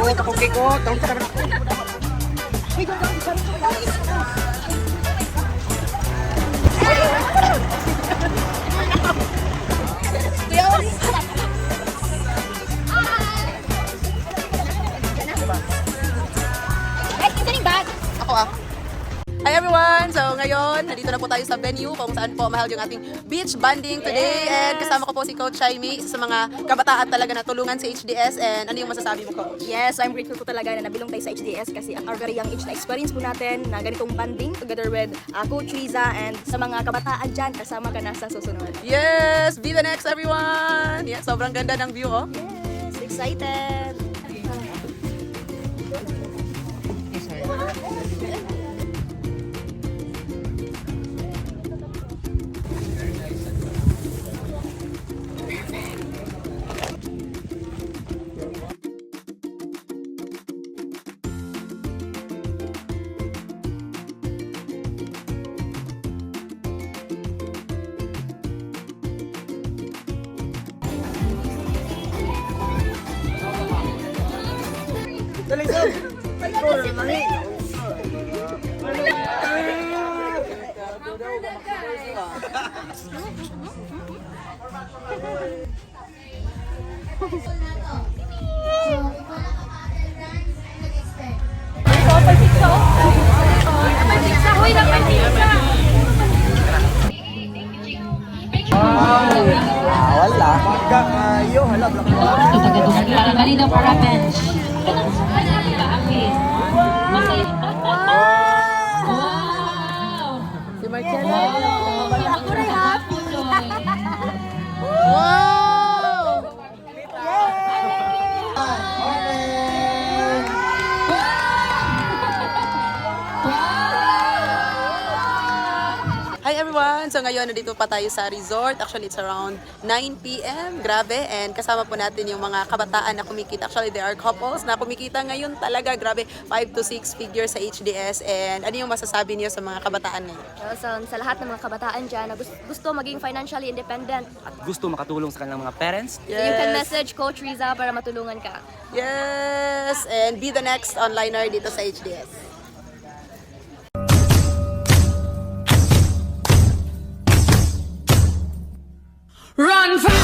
Oh, takong cake ko. Tawag ka naman. Ako ah. Hi everyone! So ngayon, nandito na po tayo sa venue kung saan po mahal yung ating beach banding today. And kasama ko po si Coach Shaimi, isa sa mga kabataan talaga na tulungan sa HDS. And ano yung masasabi mo, Coach? Yes, I'm grateful po talaga na nabilong tayo sa HDS kasi at our very young age na experience po natin na ganitong banding together with Coach Riza and sa mga kabataan dyan, kasama ka na sa susunod. Yes! Be the next everyone! Yeah, sobrang ganda ng view, oh. Yes, excited! Dali, Sam. Ikaw, mali. Wala. Pagka kayo, halap lang. Marina para bench. Wow! Si Marcelo. Ako rin happy! Wow! Hi everyone! So ngayon, nandito pa tayo sa resort. Actually, it's around 9 p.m. Grabe. And kasama po natin yung mga kabataan na kumikita. Actually, there are couples na kumikita ngayon talaga. Grabe, 5 to 6 figures sa HDS. And ano yung masasabi niyo sa mga kabataan ngayon? Sa lahat ng mga kabataan dyan na gusto maging financially independent, Gusto makatulong sa kanilang mga parents. so you can message Coach Riza para matulungan ka. Yes! And be the next onliner dito sa HDS. Run fast!